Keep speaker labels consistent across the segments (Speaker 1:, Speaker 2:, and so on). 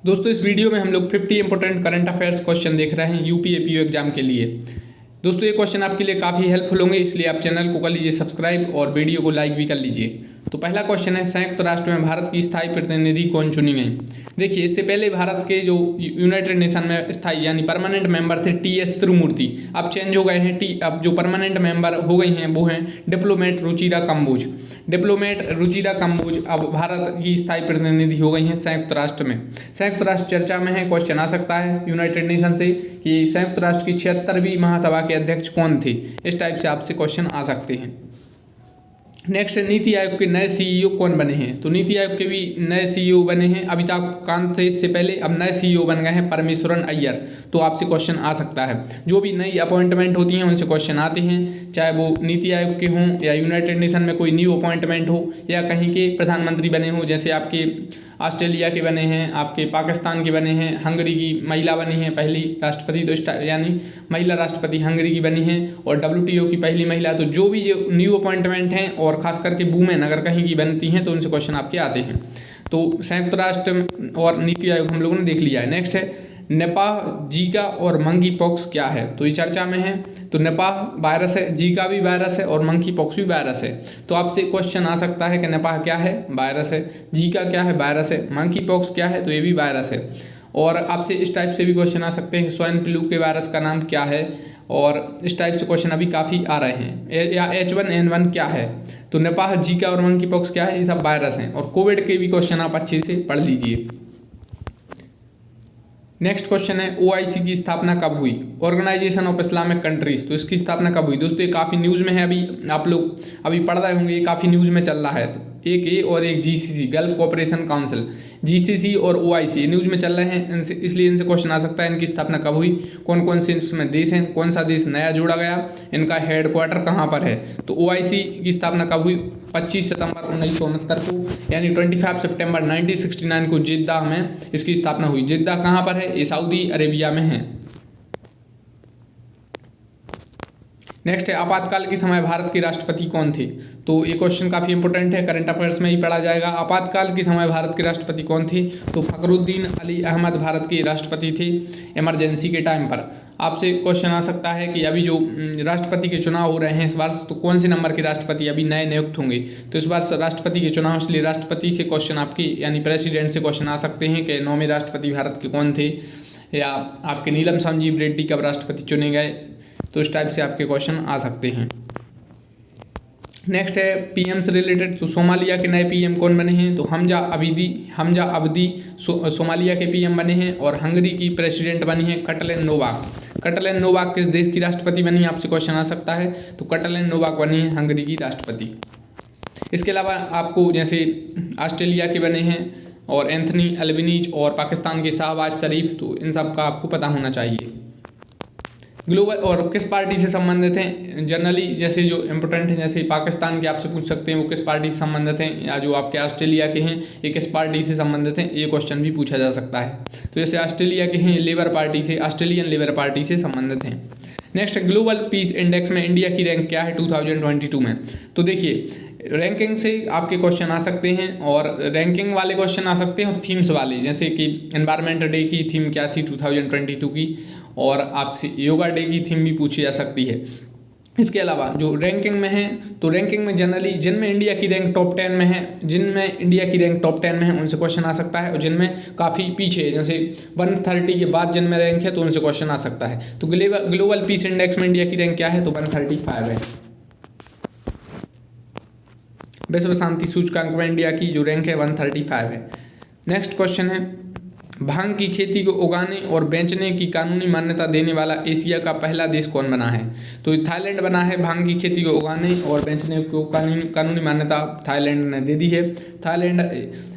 Speaker 1: दोस्तों इस वीडियो में हम लोग 50 इंपॉर्टेंट करंट अफेयर्स क्वेश्चन देख रहे हैं यूपी एपीओ एग्जाम के लिए। दोस्तों ये क्वेश्चन आपके लिए काफ़ी हेल्पफुल होंगे, इसलिए आप चैनल को कर लीजिए सब्सक्राइब और वीडियो को लाइक भी कर लीजिए। तो पहला क्वेश्चन है, संयुक्त राष्ट्र में भारत की स्थायी प्रतिनिधि कौन चुनी गई? देखिए इससे पहले भारत के जो यूनाइटेड नेशन में स्थायी यानी परमानेंट मेंबर थे टीएस तिरुमूर्ति, अब चेंज हो गए हैं। अब जो परमानेंट मेंबर हो गई हैं वो हैं डिप्लोमेट रुचिरा कंबोज। डिप्लोमेट रुचिरा कंबोज अब भारत की स्थायी प्रतिनिधि हो गई हैं संयुक्त राष्ट्र में। संयुक्त राष्ट्र चर्चा में है, क्वेश्चन आ सकता है यूनाइटेड नेशन से कि संयुक्त राष्ट्र की 76वीं महासभा के अध्यक्ष कौन थे। इस टाइप से आपसे क्वेश्चन आ सकते हैं। नेक्स्ट, नीति आयोग के नए सीईओ कौन बने हैं? तो नीति आयोग के भी नए सीईओ बने हैं, अमिताभ कांत थे इससे पहले, अब नए सीईओ बन गए हैं परमेश्वरन अय्यर। तो आपसे क्वेश्चन आ सकता है। जो भी नई अपॉइंटमेंट होती हैं उनसे क्वेश्चन आते हैं, चाहे वो नीति आयोग के हों या यूनाइटेड नेशन में कोई न्यू अपॉइंटमेंट हो या कहीं के प्रधानमंत्री बने हों, जैसे आपके ऑस्ट्रेलिया के बने हैं, आपके पाकिस्तान के बने हैं, हंगरी की महिला बनी है पहली राष्ट्रपति, तो यानी महिला राष्ट्रपति हंगरी की बनी है, और WTO की पहली महिला। तो जो भी जो न्यू अपॉइंटमेंट हैं और खास करके वुमेन अगर कहीं की बनती हैं तो उनसे क्वेश्चन आपके आते हैं। तो संयुक्त राष्ट्र और नीति आयोग हम लोगों ने देख लिया है। नेक्स्ट है, निपाह, जीका और मंकी पॉक्स क्या है? तो ये चर्चा में है। तो निपाह वायरस है, जीका भी वायरस है और मंकी पॉक्स भी वायरस है। तो आपसे क्वेश्चन आ सकता है कि निपाह क्या है? वायरस है। जीका क्या है? वायरस है। मंकी पॉक्स क्या है? तो ये भी वायरस है। और आपसे इस टाइप से भी क्वेश्चन आ सकते हैं, स्वाइन फ्लू के वायरस का नाम क्या है? और इस टाइप से क्वेश्चन अभी काफ़ी आ रहे हैं। या H1N1 क्या है? तो निपाह, जीका और मंकी पॉक्स क्या है? ये सब वायरस हैं। और कोविड के भी क्वेश्चन आप अच्छे से पढ़ लीजिए। नेक्स्ट क्वेश्चन है, OIC की स्थापना कब हुई? Organisation of Islamic countries. तो इसकी स्थापना कब हुई? दोस्तों ये काफ़ी न्यूज़ में है, अभी आप लोग अभी पढ़ रहे होंगे, ये काफ़ी न्यूज़ में चल रहा है। तो एक ये और एक GCC, gulf cooperation council. GCC और OIC न्यूज़ में चल रहे हैं, इनसे इसलिए इनसे क्वेश्चन आ सकता है इनकी स्थापना कब हुई, कौन कौन से इसमें देश हैं, कौन सा देश नया जोड़ा गया, इनका हेडक्वार्टर कहाँ पर है। तो OIC की स्थापना कब हुई? 25 सितंबर 1969 को, यानी 25 सितंबर 1969 को जिद्दा में इसकी स्थापना हुई। जिद्दा कहाँ पर है? ये सऊदी अरेबिया में है। नेक्स्ट है, आपातकाल के समय भारत के राष्ट्रपति कौन थे? तो ये क्वेश्चन काफ़ी इंपॉर्टेंट है, करंट अफेयर्स में ही पढ़ा जाएगा। आपातकाल के समय भारत के राष्ट्रपति कौन थे? तो फखरुद्दीन अली अहमद भारत के राष्ट्रपति थे इमरजेंसी के टाइम पर। आपसे क्वेश्चन आ सकता है कि अभी जो राष्ट्रपति के चुनाव हो रहे हैं इस बार, तो कौन से नंबर के राष्ट्रपति अभी नए नियुक्त होंगे? तो इस बार राष्ट्रपति के चुनाव, इसलिए राष्ट्रपति से क्वेश्चन आपकी यानी प्रेसिडेंट से क्वेश्चन आ सकते हैं कि 9वें राष्ट्रपति भारत के कौन थे, या आपके नीलम संजीव रेड्डी कब राष्ट्रपति चुने गए। तो इस टाइप से आपके क्वेश्चन आ सकते हैं। नेक्स्ट है, PM से रिलेटेड। तो सोमालिया के नए PM कौन बने हैं? तो हमजा अब्दी सोमालिया के PM बने हैं, और हंगरी की प्रेसिडेंट बनी है कटलेन नोवाक। कटलेन नोवाक किस देश की राष्ट्रपति बनी? आपसे क्वेश्चन आ सकता है। तो कटलेन नोवाक बनी है हंगरी की राष्ट्रपति। इसके अलावा आपको जैसे ऑस्ट्रेलिया के बने हैं और एंथनी अल्बनीज, और पाकिस्तान के शाहबाज शरीफ, तो इन सब का आपको पता होना चाहिए। ग्लोबल और किस पार्टी से संबंधित हैं? जनरली जैसे जो इम्पोर्टेंट हैं, जैसे पाकिस्तान के आपसे पूछ सकते हैं वो किस पार्टी से संबंधित हैं, या जो आपके ऑस्ट्रेलिया के हैं ये किस पार्टी से संबंधित हैं, ये क्वेश्चन भी पूछा जा सकता है। तो जैसे ऑस्ट्रेलिया के हैं, लेबर पार्टी से, ऑस्ट्रेलियन लेबर पार्टी से संबंधित हैं। नेक्स्ट, ग्लोबल पीस इंडेक्स में इंडिया की रैंक क्या है 2022 में? तो देखिए रैंकिंग से आपके क्वेश्चन आ सकते हैं, और रैंकिंग वाले क्वेश्चन आ सकते हैं और थीम्स वाले, जैसे कि एनवायरमेंट डे की थीम क्या थी 2022 की, और आपसे योगा डे की थीम भी पूछी जा सकती है। इसके अलावा जो रैंकिंग में है, तो रैंकिंग में जनरली जिनमें इंडिया की रैंक टॉप 10 में है, जिनमें इंडिया की रैंक टॉप 10 में है उनसे क्वेश्चन आ सकता है, और जिनमें काफ़ी पीछे जैसे 130 के बाद जिनमें रैंक है तो उनसे क्वेश्चन आ सकता है। तो ग्लोबल पीस इंडेक्स में इंडिया की रैंक क्या है? तो 135 है। विश्व शांति सूचकांक में इंडिया की जो रैंक है 135 है। नेक्स्ट क्वेश्चन है, भांग की खेती को उगाने और बेचने की कानूनी मान्यता देने वाला एशिया का पहला देश कौन बना है? तो थाईलैंड बना है। भांग की खेती को उगाने और बेचने को कानूनी मान्यता थाईलैंड ने दे दी है। थाईलैंड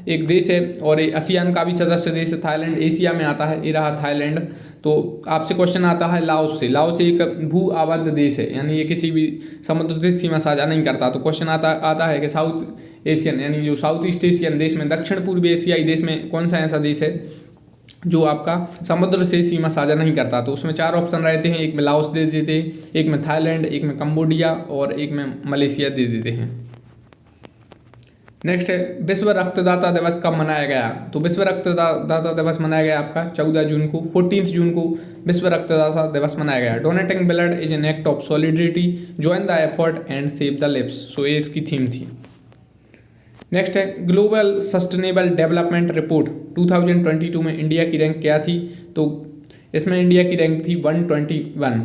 Speaker 1: एक देश है और आसियान का भी सदस्य देश है। थाईलैंड एशिया में आता है, ये रहा थाईलैंड। तो आपसे क्वेश्चन आता है लाओस से। लाओस एक भू आबद्ध देश है, यानी ये किसी भी समुद्र से सीमा साझा नहीं करता। तो क्वेश्चन आता है कि साउथ एशियन यानी जो साउथ ईस्ट एशियन देश में, दक्षिण पूर्व एशियाई देश में कौन सा ऐसा देश है जो आपका समुद्र से सीमा साझा नहीं करता? तो उसमें 4 ऑप्शन रहते हैं, एक में लाओस दे देते, एक में थाईलैंड, एक में कंबोडिया और एक में मलेशिया दे देते हैं। नेक्स्ट है विश्व रक्तदाता दिवस कब मनाया गया? तो विश्व रक्तदाता दिवस मनाया गया आपका 14 जून को, 14 जून को विश्व रक्तदाता दिवस मनाया गया। Donating blood is an act of solidarity, join the effort and save the lives. So ये इसकी थीम थी। नेक्स्ट है ग्लोबल सस्टेनेबल डेवलपमेंट रिपोर्ट 2022 में इंडिया की रैंक क्या थी? तो इसमें इंडिया की रैंक थी 121,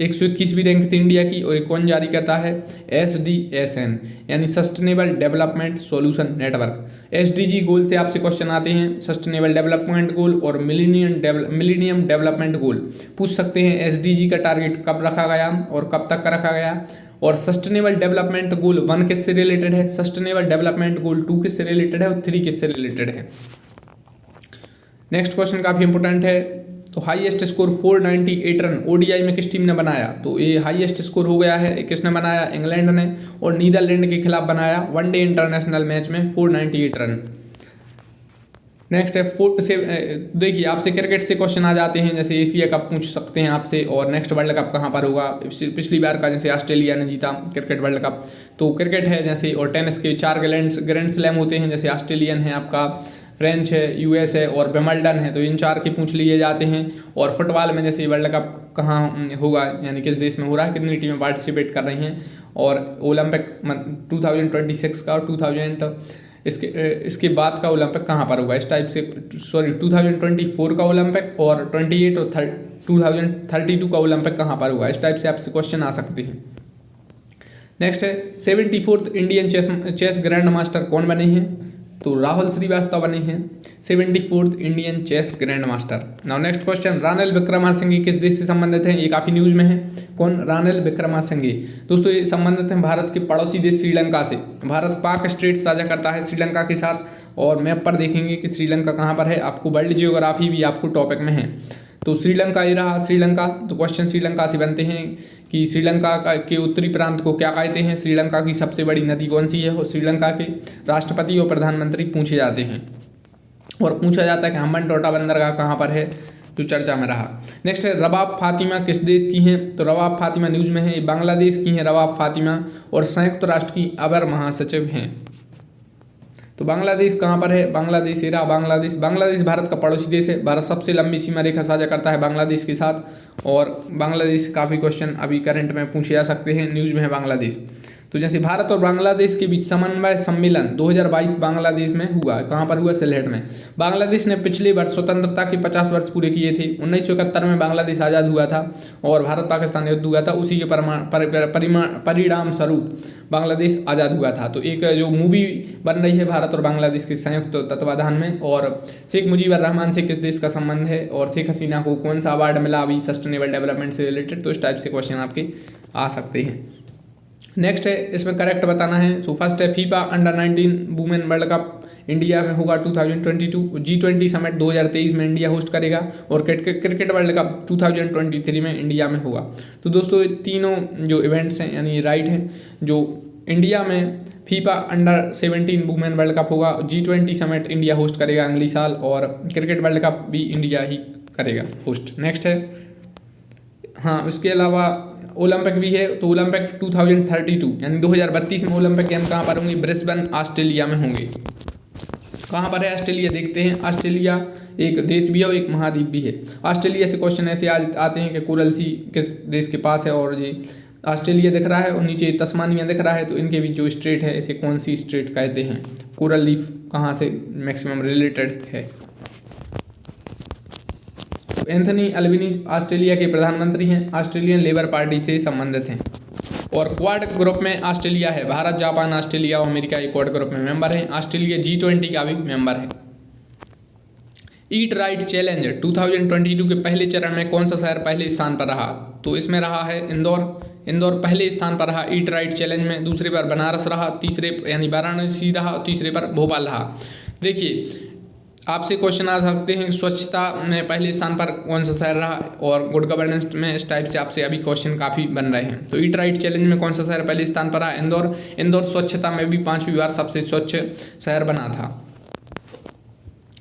Speaker 1: 121वीं रैंक थी इंडिया की। और ये कौन जारी करता है? SDSN यानी sustainable development solution network. SDG गोल से आपसे क्वेश्चन आते हैं, सस्टेनेबल डेवलपमेंट गोल और मिलीनियम डेवलपमेंट गोल पूछ सकते हैं। SDG का टारगेट कब रखा गया और कब तक का रखा गया? और सस्टेनेबल डेवलपमेंट गोल 1 किससे रिलेटेड है, सस्टेनेबल डेवलपमेंट गोल 2 किससे रिलेटेड है और 3 किससे रिलेटेड है? नेक्स्ट क्वेश्चन काफी इंपोर्टेंट है। तो हाईएस्ट स्कोर 498 रन ODI में किस टीम ने बनाया? तो ये हाईएस्ट स्कोर हो गया है, किसने बनाया? इंग्लैंड ने, और नीदरलैंड के खिलाफ बनाया वनडे इंटरनेशनल मैच में 498 रन। नेक्स्ट है देखिए आपसे क्रिकेट से क्वेश्चन आ जाते हैं, जैसे एशिया कप पूछ सकते हैं आपसे, और नेक्स्ट वर्ल्ड कप कहाँ पर होगा? पिछली बार का जैसे ऑस्ट्रेलिया ने जीता क्रिकेट वर्ल्ड कप, तो क्रिकेट है जैसे, और टेनिस के 4 ग्रैंड स्लैम होते हैं, जैसे ऑस्ट्रेलियन है आपका, फ्रेंच है, US है और विंबलडन है, तो इन 4 के पूछ लिए जाते हैं। और फुटबॉल में जैसे वर्ल्ड कप कहाँ होगा, यानी किस देश में हो रहा है, कितनी टीमें पार्टिसिपेट कर रही हैं। और ओलंपिक 2026 का और 2000 इसके बाद का ओलंपिक कहाँ पर होगा, इस टाइप से, सॉरी 2024 का ओलंपिक और 28 और 2032 का ओलंपिक कहाँ पर होगा, इस टाइप से आपसे क्वेश्चन आ सकते हैं। नेक्स्ट है 74th Indian chess grand master कौन बने हैं? तो राहुल श्रीवास्तव बने हैं 74th Indian chess grand master. Now next question, Ranil Wickremesinghe किस देश से संबंधित हैं? ये काफी न्यूज में है। कौन? रानिल विक्रमासिंघे। दोस्तों ये संबंधित हैं भारत के पड़ोसी देश श्रीलंका से। भारत पाक स्ट्रेट साझा करता है श्रीलंका के साथ, और मैप पर देखेंगे कि श्रीलंका कहाँ पर है। आपको वर्ल्ड जियोग्राफी भी आपको टॉपिक में है। तो श्रीलंका ये रहा, श्रीलंका। तो क्वेश्चन श्रीलंका से बनते हैं कि श्रीलंका के उत्तरी प्रांत को क्या कहते हैं, श्रीलंका की सबसे बड़ी नदी कौन सी है, और श्रीलंका के राष्ट्रपति और प्रधानमंत्री पूछे जाते हैं। और पूछा जाता है कि हम्बन टोटा बंदरगाह कहाँ पर है, जो चर्चा में रहा। नेक्स्ट है रबाब फातिमा किस देश की हैं? तो रबाब फातिमा न्यूज में है, बांग्लादेश की हैं रबाब फातिमा, और संयुक्त राष्ट्र की अवर महासचिव हैं। तो बांग्लादेश कहाँ पर है? बांग्लादेश ये रहा, बांग्लादेश भारत का पड़ोसी देश है। भारत सबसे लंबी सीमा रेखा साझा करता है बांग्लादेश के साथ, और बांग्लादेश काफ़ी क्वेश्चन अभी करंट में पूछे जा सकते हैं, न्यूज़ में है बांग्लादेश। तो जैसे भारत और बांग्लादेश के बीच समन्वय सम्मेलन 2022 बांग्लादेश में हुआ। कहाँ पर हुआ? सिलहट में। बांग्लादेश ने पिछले वर्ष स्वतंत्रता के 50 वर्ष पूरे किए थे। 1971 में बांग्लादेश आज़ाद हुआ था और भारत पाकिस्तान युद्ध हुआ था, उसी के परिणाम स्वरूप बांग्लादेश आज़ाद हुआ था। तो एक जो मूवी बन रही है भारत और बांग्लादेश के संयुक्त तत्वाधान में, और शेख मुजीबुर रहमान से किस देश का संबंध है, और शेख हसीना को कौन सा अवार्ड मिला अभी सस्टेनेबल डेवलपमेंट से रिलेटेड। तो इस टाइप से क्वेश्चन आपके आ सकते हैं। नेक्स्ट है इसमें करेक्ट बताना है। सो फर्स्ट है FIFA under-19 women world cup India में होगा 2022। G20 समिट 2023 में इंडिया होस्ट करेगा, और क्रिकेट वर्ल्ड कप 2023 में इंडिया में होगा। तो दोस्तों ये तीनों जो इवेंट्स हैं, यानी राइट है, जो इंडिया में FIFA under-17 women world cup होगा, G20 समिट इंडिया होस्ट करेगा अगली साल, और क्रिकेट वर्ल्ड कप भी इंडिया ही करेगा होस्ट। नेक्स्ट है, हाँ उसके अलावा ओलंपिक भी है। तो ओलंपिक 2032 यानी 2032 में ओलंपिक गेम कहाँ पर होंगे? ब्रिस्बेन ऑस्ट्रेलिया में होंगे। कहाँ पर है ऑस्ट्रेलिया? देखते हैं। ऑस्ट्रेलिया एक देश भी है और एक महाद्वीप भी है। ऑस्ट्रेलिया से क्वेश्चन ऐसे आते हैं कि कोरल सी किस देश के पास है, और ये ऑस्ट्रेलिया दिख रहा है और नीचे तस्मानिया दिख रहा है, तो इनके बीच जो स्ट्रेट है इसे कौन सी स्ट्रेट कहते हैं? कोरल लीफ कहाँ से मैक्सिमम रिलेटेड है? एंथनी अल्बनीज़ ऑस्ट्रेलिया के प्रधानमंत्री हैं, ऑस्ट्रेलियन लेबर पार्टी से संबंधित हैं। और क्वाड ग्रुप में ऑस्ट्रेलिया है, भारत, जापान, ऑस्ट्रेलिया और अमेरिका ये क्वाड ग्रुप में मेंबर हैं। ऑस्ट्रेलिया G20 का भी मेंबर है। ईट राइट चैलेंज 2022 के पहले चरण में कौन सा शहर पहले स्थान पर रहा? तो इसमें रहा है इंदौर पहले स्थान पर रहा ईट राइट चैलेंज में। दूसरे पर बनारस रहा, तीसरे यानी वाराणसी रहा, और तीसरे पर भोपाल रहा। देखिए आपसे क्वेश्चन आ सकते हैं स्वच्छता में पहले स्थान पर कौन सा शहर रहा, और गुड गवर्नेंस में इस टाइप से आपसे अभी क्वेश्चन काफ़ी बन रहे हैं। तो ईट राइट चैलेंज में कौन सा शहर पहले स्थान पर रहा? इंदौर स्वच्छता में भी 5वीं बार सबसे स्वच्छ शहर बना था।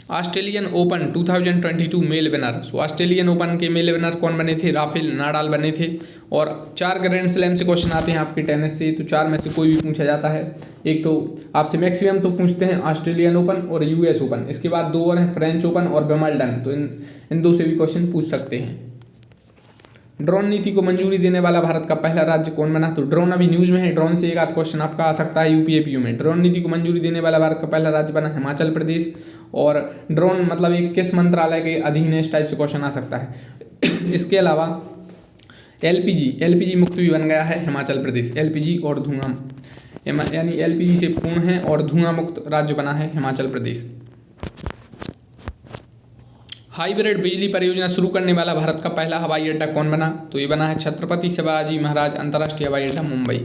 Speaker 1: Australian Open 2022 male winner. So Australian Open के मेल विनर कौन बने थे? राफेल नाडाल बने थे। और 4 ग्रैंड स्लैम से क्वेश्चन आते हैं आपके टेनिस से, तो 4 में से कोई भी पूछा जाता है। एक तो आपसे मैक्सिमम तो पूछते हैं ऑस्ट्रेलियन ओपन और यूएस ओपन, इसके बाद 2 और हैं फ्रेंच ओपन और विंबलडन, तो इन 2 से भी क्वेश्चन पूछ सकते हैं। ड्रोन नीति को मंजूरी देने वाला भारत का पहला राज्य कौन बना? तो ड्रोन अभी न्यूज में है, ड्रोन से एक आध क्वेश्चन आपका आ सकता है यूपीएपीयू में। ड्रोन नीति को मंजूरी देने वाला भारत का पहला राज्य बना हिमाचल प्रदेश। और ड्रोन मतलब एक किस मंत्रालय के अधीन है, इस टाइप से क्वेश्चन आ सकता है। इसके अलावा एलपीजी मुक्त भी बन गया है हिमाचल प्रदेश। एलपीजी और धुआं यानी एलपीजी से पूर्ण है और धुआं मुक्त राज्य बना है हिमाचल प्रदेश। हाइब्रिड बिजली परियोजना शुरू करने वाला भारत का पहला हवाई अड्डा कौन बना? तो ये बना है छत्रपति शिवाजी महाराज अंतर्राष्ट्रीय हवाई अड्डा मुंबई।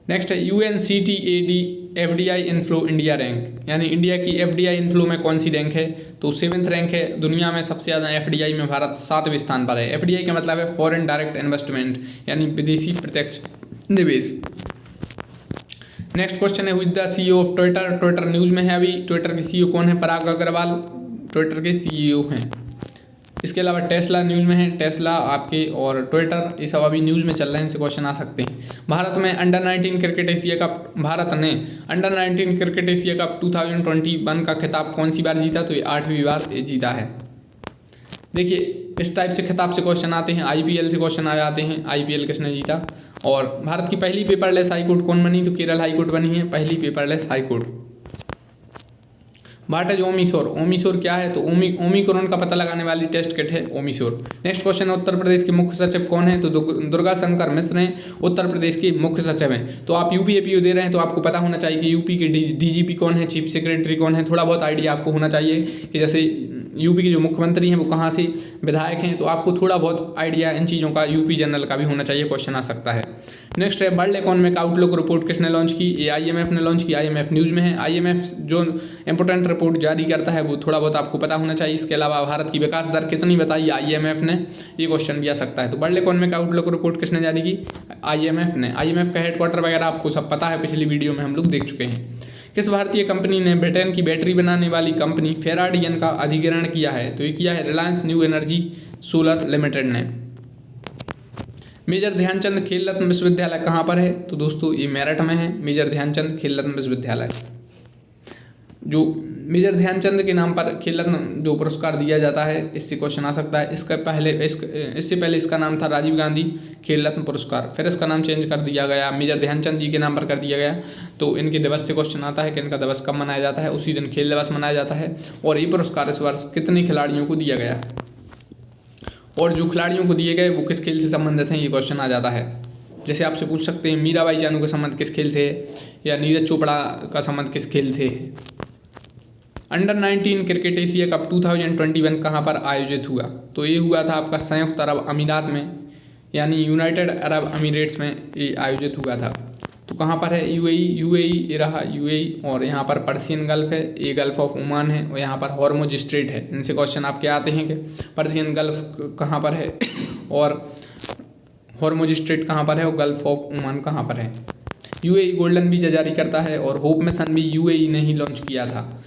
Speaker 1: नेक्स्ट है UNCTAD FDI inflow India rank, यानी इंडिया की FDI इनफ्लो में कौन सी रैंक है? तो 7th रैंक है। दुनिया में सबसे ज़्यादा FDI में भारत 7वें स्थान पर है। FDI का मतलब है फॉरेन डायरेक्ट इन्वेस्टमेंट, यानी विदेशी प्रत्यक्ष निवेश। नेक्स्ट क्वेश्चन है who is the CEO of Twitter. Twitter news में है अभी। ट्विटर के CEO कौन है? पराग अग्रवाल ट्विटर के CEO हैं। इसके अलावा टेस्ला न्यूज़ में है। टेस्ला आपके और ट्विटर ये सब अभी न्यूज़ में चल रहे हैं, इनसे क्वेश्चन आ सकते हैं। भारत में under 19 cricket Asia cup, Bharat ने अंडर 19 क्रिकेट एशिया कप 2021 का खिताब कौन सी बार जीता? तो ये 8वीं बार जीता है। देखिए इस टाइप से खिताब से क्वेश्चन आते हैं। IPL से क्वेश्चन आ जाते हैं, IPL किसने जीता। और भारत की पहली पेपरलेस हाईकोर्ट कौन बनी? तो केरल हाईकोर्ट बनी है पहली पेपरलेस हाईकोर्ट। व्हाट इज ओमिशोर? ओमिशोर क्या है? तो ओमिक्रॉन का पता लगाने वाली टेस्ट किट है ओमिशोर। नेक्स्ट क्वेश्चन है उत्तर प्रदेश के मुख्य सचिव कौन है? तो दुर्गा शंकर मिश्र हैं उत्तर प्रदेश के मुख्य सचिव हैं। तो आप यूपीएपीओ दे रहे हैं तो आपको पता होना चाहिए कि यूपी के DGP कौन है, चीफ सेक्रेटरी कौन है, थोड़ा बहुत आइडिया आपको होना चाहिए कि जैसे यूपी के जो मुख्यमंत्री हैं वो कहाँ से विधायक हैं, तो आपको थोड़ा बहुत आइडिया इन चीज़ों का यूपी जनरल का भी होना चाहिए, क्वेश्चन आ सकता है। नेक्स्ट है वर्ल्ड इकोनॉमिक आउटलुक रिपोर्ट किसने लॉन्च की? ये IMF ने लॉन्च की। IMF न्यूज़ में है। IMF जो इंपोर्टेंट रिपोर्ट जारी करता है वो थोड़ा बहुत आपको पता होना चाहिए। इसके अलावा भारत की विकास दर कितनी बताई IMF ने, ये क्वेश्चन भी आ सकता है। तो वर्ल्ड इकोनॉमिक आउटलुक रिपोर्ट किसने जारी की? IMF ने। IMF का हेडक्वार्टर वगैरह आपको सब पता है, पिछली वीडियो में हम लोग देख चुके हैं। किस भारतीय कंपनी ने ब्रिटेन की बैटरी बनाने वाली कंपनी फेराडियन का अधिग्रहण किया है? तो ये किया है Reliance new energy solar limited ने। मेजर ध्यानचंद खेल रत्न विश्वविद्यालय कहाँ पर है? तो दोस्तों ये मेरठ में है मेजर ध्यानचंद खेल रत्न विश्वविद्यालय। जो मेजर ध्यानचंद के नाम पर खेल रत्न जो पुरस्कार दिया जाता है, इससे क्वेश्चन आ सकता है। इससे पहले इसका नाम था राजीव गांधी खेल रत्न पुरस्कार, फिर इसका नाम चेंज कर दिया गया, मेजर ध्यानचंद जी के नाम पर कर दिया गया। तो इनके दिवस से क्वेश्चन आता है कि इनका दिवस कब मनाया जाता है? उसी दिन खेल दिवस मनाया जाता है। और ये पुरस्कार इस वर्ष कितने खिलाड़ियों को दिया गया, और जो खिलाड़ियों को दिए गए वो किस खेल से संबंधित हैं, ये क्वेश्चन आ जाता है। जैसे आपसे पूछ सकते हैं मीराबाई चानू का संबंध किस खेल से है, या नीरज चोपड़ा का संबंध किस खेल से है। अंडर 19 क्रिकेट एशिया कप 2021 कहाँ पर आयोजित हुआ? तो ये हुआ था आपका संयुक्त अरब अमीरात में, यानी यूनाइटेड अरब अमीरेट्स में ये आयोजित हुआ था। तो कहाँ पर है? UAE ये रहा UAE। और यहाँ पर पर्शियन गल्फ है, ये गल्फ ऑफ ओमान है, और यहाँ पर हॉर्मुज स्ट्रेट है। इनसे क्वेश्चन आपके आते हैं कि पर्शियन गल्फ कहाँ पर है और हॉर्मुज स्ट्रेट कहाँ पर है और गल्फ ऑफ ओमान कहाँ पर है। UAE गोल्डन वीजा जारी करता है, और होप मिशन भी UAE ने ही लॉन्च किया था।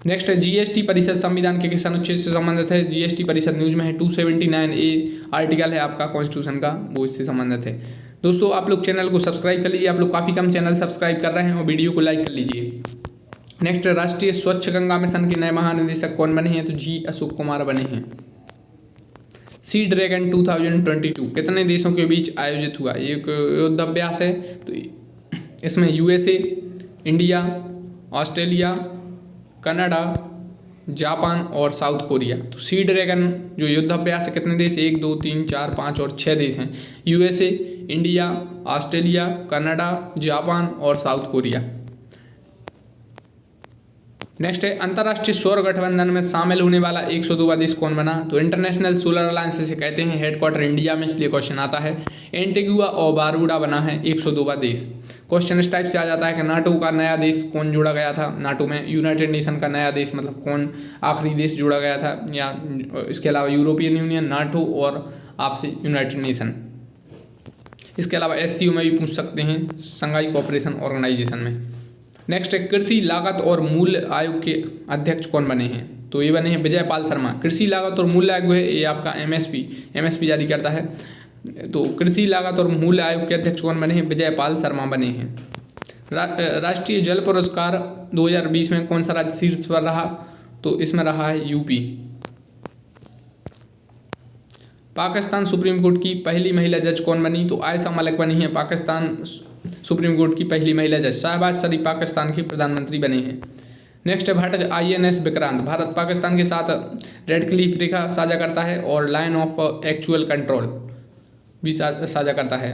Speaker 1: नेक्स्ट है GST परिषद संविधान के किस अनुच्छेद से संबंधित है? GST परिषद न्यूज में है 279A आर्टिकल है आपका कॉन्स्टिट्यूशन का, वो इससे संबंधित है। दोस्तों आप लोग चैनल को सब्सक्राइब कर लीजिए, आप लोग काफ़ी कम चैनल सब्सक्राइब कर रहे हैं, और वीडियो को लाइक कर लीजिए। नेक्स्ट राष्ट्रीय स्वच्छ गंगा मिशन के नए महानिदेशक कौन बने हैं? तो G अशोक कुमार बने हैं। सी ड्रैगन 2022 कितने देशों के बीच आयोजित हुआ? ये एक युद्धाभ्यास है, तो इसमें USA, India, Australia, Canada, Japan और साउथ कोरिया। तो सी ड्रैगन जो युद्धाभ्यास है कितने देश? 1 2 3 4 5 और 6 देश हैं। USA, India, Australia, Canada, Japan और साउथ कोरिया। नेक्स्ट है अंतर्राष्ट्रीय सौर गठबंधन में शामिल होने वाला 102वां देश कौन बना? तो इंटरनेशनल सोलर अलायंस इसे कहते हैं, हेडक्वार्टर इंडिया में, इसलिए क्वेश्चन आता है। एंटीगुआ और बारबुडा बना है 102वां देश। क्वेश्चन इस टाइप से आ जाता है कि नाटो का नया देश कौन जोड़ा गया था? नाटो में यूनाइटेड नेशन का नया देश मतलब कौन आखिरी देश जोड़ा गया था? या इसके अलावा यूरोपियन यूनियन, नाटो और आपसे यूनाइटेड नेशन। इसके अलावा SCO में भी पूछ सकते हैं, शंघाई कोऑपरेशन ऑर्गेनाइजेशन में। नेक्स्ट है कृषि लागत और मूल्य आयोग के अध्यक्ष कौन बने हैं? तो ये बने हैं विजय पाल शर्मा। कृषि लागत और मूल्य आयोग है ये आपका एमएसपी जारी करता है। तो कृषि लागत और मूल्य आयोग के अध्यक्ष कौन बने हैं? विजय पाल शर्मा बने हैं। राष्ट्रीय जल पुरस्कार 2020 में कौन सा राज्य शीर्ष पर रहा? तो इसमें रहा है यूपी। पाकिस्तान सुप्रीम कोर्ट की पहली महिला जज कौन बनी? तो आयशा मलिक बनी है पाकिस्तान सुप्रीम कोर्ट की पहली महिला जज। शहबाज शरीफ पाकिस्तान के प्रधानमंत्री बने हैं। नेक्स्ट है भारत INS विक्रांत। भारत पाकिस्तान के साथ रेड क्लिफ रेखा साझा करता है और लाइन ऑफ एक्चुअल कंट्रोल भी साझा करता है।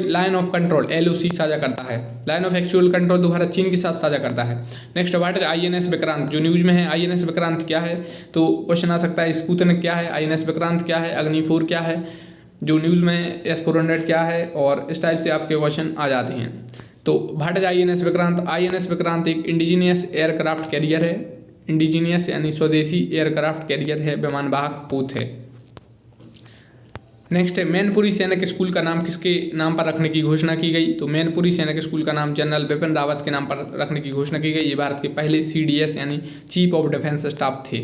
Speaker 1: लाइन ऑफ कंट्रोल LOC साझा करता है। लाइन ऑफ एक्चुअल कंट्रोल तो भारत चीन के साथ साझा करता है। नेक्स्ट भारत INS विक्रांत जो न्यूज में है। INS विक्रांत क्या है? तो क्वेश्चन आ सकता है स्पुतनिक क्या है, INS विक्रांत क्या है, अग्नि-4 क्या है, जो न्यूज़ में S-400 क्या है, और इस टाइप से आपके क्वेश्चन आ जाते हैं। तो भारत INS विक्रांत एक इंडिजीनियस एयरक्राफ्ट कैरियर है। इंडिजीनियस यानी स्वदेशी एयरक्राफ्ट कैरियर है, विमान वाहक पोत है। नेक्स्ट है मैनपुरी सैनिक स्कूल का नाम किसके नाम पर रखने की घोषणा की गई? तो मैनपुरी सैनिक स्कूल का नाम जनरल बिपिन रावत के नाम पर रखने की घोषणा की गई। ये भारत के पहले CDS यानी चीफ ऑफ डिफेंस स्टाफ थे।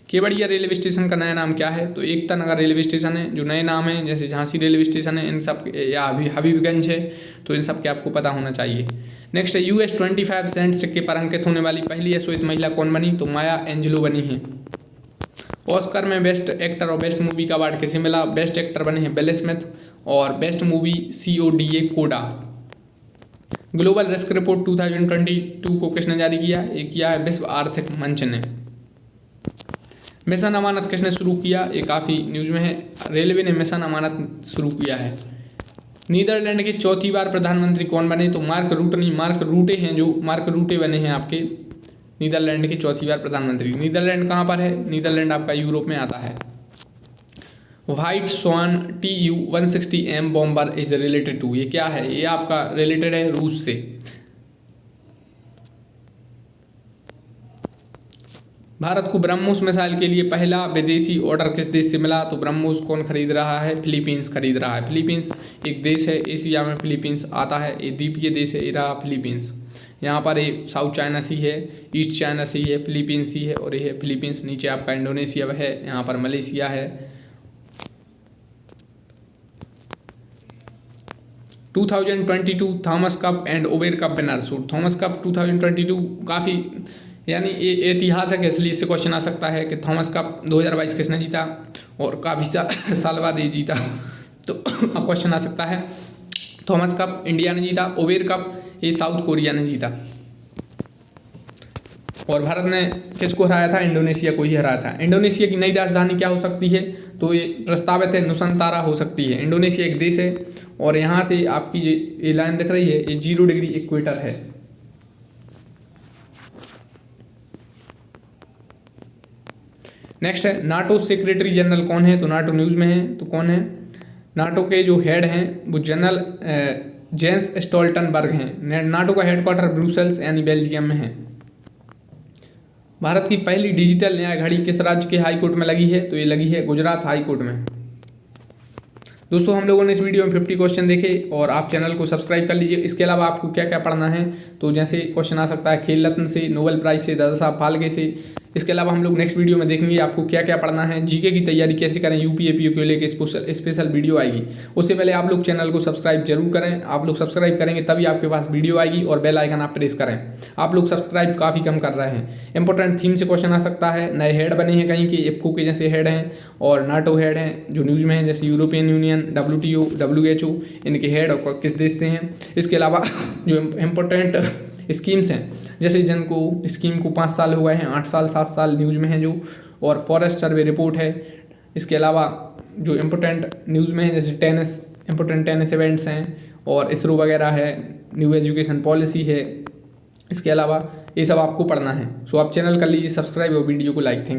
Speaker 1: केवड़िया रेलवे स्टेशन का नया नाम क्या है? तो एकता नगर रेलवे स्टेशन है। जो नए नाम है जैसे झांसी रेलवे स्टेशन है, इन सब या हबीबगंज है, तो इन सब के आपको पता होना चाहिए। नेक्स्ट है US 25 सेंट सिक्के पर अंकित होने वाली पहली अश्वेत महिला कौन बनी? तो माया एंजेलो बनी है। ऑस्कर में बेस्ट एक्टर और बेस्ट मूवी का अवार्ड किसे मिला? बेस्ट एक्टर बने हैं विल स्मिथ और बेस्ट मूवी CODA कोडा। ग्लोबल रिस्क रिपोर्ट 2022 को किसने जारी किया? ये किया है विश्व आर्थिक मंच ने। मिशन अमानत किसने शुरू किया? ये काफ़ी न्यूज में है। रेलवे ने मिशन अमानत शुरू किया है। नीदरलैंड के चौथी बार प्रधानमंत्री कौन बने? तो मार्क रूटे हैं, जो मार्क रूटे बने हैं आपके नीदरलैंड के चौथी बार प्रधानमंत्री। नीदरलैंड कहाँ पर है? नीदरलैंड आपका यूरोप में आता है। White swan Tu-160M bomber is related to, ये क्या है? ये आपका रिलेटेड है रूस से। भारत को ब्रह्मोस मिसाइल के लिए पहला विदेशी ऑर्डर किस देश से मिला? तो ब्रह्मोस कौन खरीद रहा है? फिलीपींस खरीद रहा है। फिलीपींस एक देश है, एशिया में फिलीपींस आता है। ये द्वीपीय देश है, ये रहा फिलीपींस। यहाँ पर ये साउथ चाइना सी है, ईस्ट चाइना सी है, फिलीपींस सी है और ये है फिलीपींस। नीचे आपका इंडोनेशिया है, यहाँ पर मलेशिया है। 2022 Thomas cup and over cup winner. Thomas cup 2022 काफ़ी यानी ये ऐतिहासिक है, इसलिए इससे क्वेश्चन आ सकता है कि थॉमस कप 2022 किसने जीता, और काफ़ी साल बाद ये जीता। तो क्वेश्चन आ सकता है थॉमस कप इंडिया ने जीता, ओवेर कप ये साउथ कोरिया ने जीता। और भारत ने किसको हराया था? इंडोनेशिया को ही हराया था। इंडोनेशिया की नई राजधानी क्या हो सकती है? तो ये प्रस्तावित है नुसंतारा हो सकती है। इंडोनेशिया एक देश है और यहाँ से आपकी ये लाइन दिख रही है, ये 0 डिग्री इक्वेटर है। नेक्स्ट है नाटो सेक्रेटरी जनरल कौन है? तो नाटो न्यूज़ में है, तो कौन है? नाटो के जो हेड हैं वो जनरल जेंस स्टोल्टनबर्ग हैं। नाटो का हेडक्वार्टर ब्रुसेल्स यानी बेल्जियम में है। भारत की पहली डिजिटल न्याय घड़ी किस राज्य के हाई कोर्ट में लगी है? तो ये लगी है गुजरात हाई कोर्ट में। दोस्तों हम लोगों ने इस वीडियो में 50 क्वेश्चन देखे और आप चैनल को सब्सक्राइब कर लीजिए। इसके अलावा आपको क्या क्या पढ़ना है, तो जैसे क्वेश्चन आ सकता है खेल रत्न से, नोबेल प्राइज से, दादा साहब फाल्के से। इसके अलावा हम लोग नेक्स्ट वीडियो में देखेंगे आपको क्या क्या पढ़ना है, जीके की तैयारी कैसे करें, UPAPU को लेकर स्पेशल वीडियो आएगी। उससे पहले आप लोग चैनल को सब्सक्राइब जरूर करें। आप लोग सब्सक्राइब करेंगे तभी आपके पास वीडियो आएगी और बेल आइकन आप प्रेस करें। आप लोग सब्सक्राइब काफ़ी कम कर रहे हैं। इंपॉर्टेंट थीम से क्वेश्चन आ सकता है। नए हेड बने हैं कहीं के, इफ्को के जैसे हेड हैं और नाटो हेड हैं जो न्यूज़ में हैं, जैसे यूरोपियन यूनियन, WTO, WHO, इनके हेड और किस देश से हैं। इसके अलावा जो इम्पोर्टेंट स्कीम्स हैं, जैसे जिनको स्कीम को 5 साल हो गए हैं, 8 साल 7 साल न्यूज़ में हैं जो, और फॉरेस्ट सर्वे रिपोर्ट है। इसके अलावा जो इम्पोर्टेंट न्यूज़ में है जैसे इम्पोर्टेंट टेनिस इवेंट्स हैं और इसरो वगैरह है, न्यू एजुकेशन पॉलिसी है। इसके अलावा ये सब आपको पढ़ना है। सो आप चैनल कर लीजिए सब्सक्राइब और वीडियो को लाइक। Thank you.